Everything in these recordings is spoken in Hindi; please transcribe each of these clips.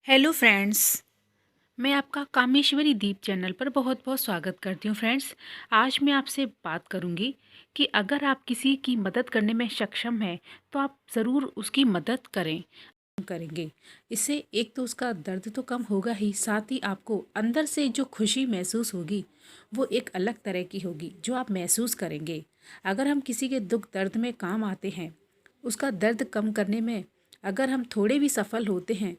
हेलो फ्रेंड्स, मैं आपका कामेश्वरी दीप चैनल पर बहुत बहुत स्वागत करती हूँ। फ्रेंड्स, आज मैं आपसे बात करूँगी कि अगर आप किसी की मदद करने में सक्षम हैं तो आप ज़रूर उसकी मदद करेंगे। इससे एक तो उसका दर्द तो कम होगा ही, साथ ही आपको अंदर से जो खुशी महसूस होगी वो एक अलग तरह की होगी जो आप महसूस करेंगे। अगर हम किसी के दुख दर्द में काम आते हैं, उसका दर्द कम करने में अगर हम थोड़े भी सफल होते हैं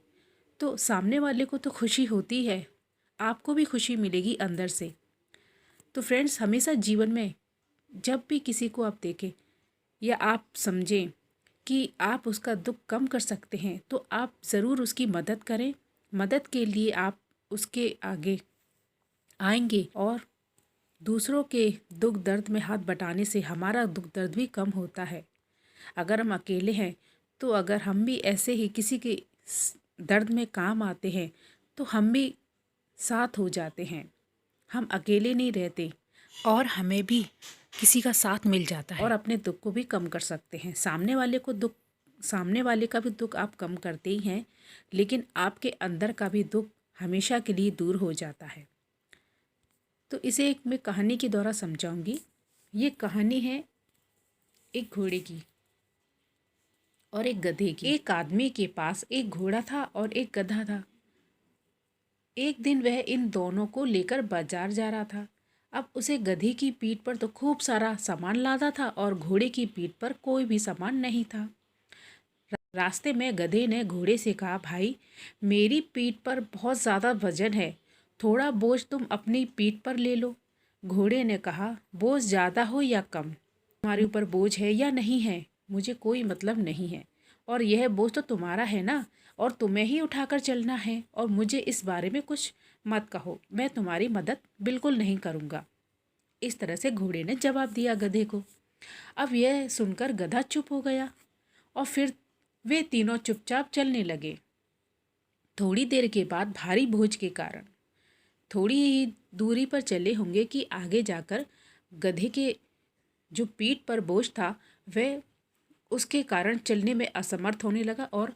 तो सामने वाले को तो खुशी होती है, आपको भी खुशी मिलेगी अंदर से। तो फ्रेंड्स, हमेशा जीवन में जब भी किसी को आप देखें या आप समझें कि आप उसका दुख कम कर सकते हैं तो आप ज़रूर उसकी मदद करें। मदद के लिए आप उसके आगे आएंगे और दूसरों के दुख दर्द में हाथ बटाने से हमारा दुख दर्द भी कम होता है। अगर हम अकेले हैं तो अगर हम भी ऐसे ही किसी के दर्द में काम आते हैं तो हम भी साथ हो जाते हैं, हम अकेले नहीं रहते और हमें भी किसी का साथ मिल जाता है और अपने दुख को भी कम कर सकते हैं। सामने वाले का भी दुख आप कम करते ही हैं, लेकिन आपके अंदर का भी दुख हमेशा के लिए दूर हो जाता है। तो इसे एक मैं कहानी के द्वारा समझाऊंगी। ये कहानी है एक घोड़े की और एक गधे की। एक आदमी के पास एक घोड़ा था और एक गधा था। एक दिन वह इन दोनों को लेकर बाजार जा रहा था। अब उसे गधे की पीठ पर तो खूब सारा सामान लादा था और घोड़े की पीठ पर कोई भी सामान नहीं था। रास्ते में गधे ने घोड़े से कहा, भाई, मेरी पीठ पर बहुत ज़्यादा वजन है, थोड़ा बोझ तुम अपनी पीठ पर ले लो। घोड़े ने कहा, बोझ ज़्यादा हो या कम, तुम्हारे ऊपर बोझ है या नहीं है, मुझे कोई मतलब नहीं है, और यह बोझ तो तुम्हारा है ना, और तुम्हें ही उठाकर चलना है, और मुझे इस बारे में कुछ मत कहो, मैं तुम्हारी मदद बिल्कुल नहीं करूँगा। इस तरह से घोड़े ने जवाब दिया गधे को। अब यह सुनकर गधा चुप हो गया और फिर वे तीनों चुपचाप चलने लगे। थोड़ी देर के बाद भारी बोझ के कारण थोड़ी ही दूरी पर चले होंगे कि आगे जाकर गधे के जो पीठ पर बोझ था वह उसके कारण चलने में असमर्थ होने लगा और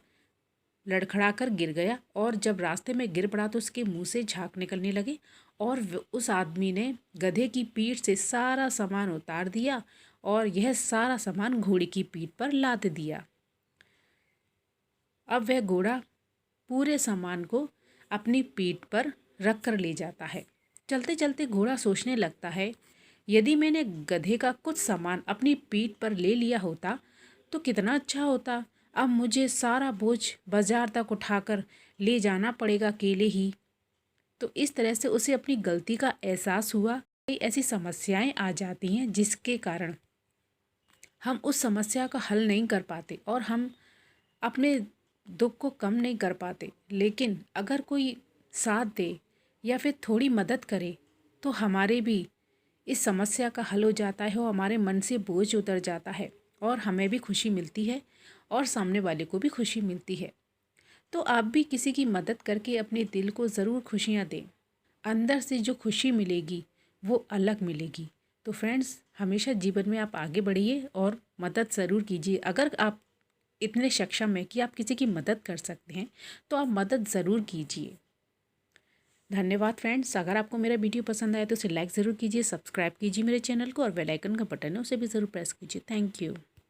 लड़खड़ाकर गिर गया, और जब रास्ते में गिर पड़ा तो उसके मुंह से झाग निकलने लगे और उस आदमी ने गधे की पीठ से सारा सामान उतार दिया और यह सारा सामान घोड़े की पीठ पर लाद दिया। अब वह घोड़ा पूरे सामान को अपनी पीठ पर रख कर ले जाता है। चलते चलते घोड़ा सोचने लगता है, यदि मैंने गधे का कुछ सामान अपनी पीठ पर ले लिया होता तो कितना अच्छा होता। अब मुझे सारा बोझ बाजार तक उठाकर ले जाना पड़ेगा अकेले ही। तो इस तरह से उसे अपनी गलती का एहसास हुआ। कई ऐसी समस्याएं आ जाती हैं जिसके कारण हम उस समस्या का हल नहीं कर पाते और हम अपने दुख को कम नहीं कर पाते। लेकिन अगर कोई साथ दे या फिर थोड़ी मदद करे तो हमारे भी इस समस्या का हल हो जाता है और हमारे मन से बोझ उतर जाता है और हमें भी खुशी मिलती है और सामने वाले को भी खुशी मिलती है। तो आप भी किसी की मदद करके अपने दिल को ज़रूर खुशियाँ दें। अंदर से जो खुशी मिलेगी वो अलग मिलेगी। तो फ्रेंड्स, हमेशा जीवन में आप आगे बढ़िए और मदद ज़रूर कीजिए। अगर आप इतने सक्षम हैं कि आप किसी की मदद कर सकते हैं तो आप मदद ज़रूर कीजिए। धन्यवाद फ्रेंड्स। अगर आपको मेरा वीडियो पसंद आया तो उसे लाइक ज़रूर कीजिए, सब्सक्राइब कीजिए मेरे चैनल को, और बेल आइकन का बटन है उसे भी ज़रूर प्रेस कीजिए। Thank you.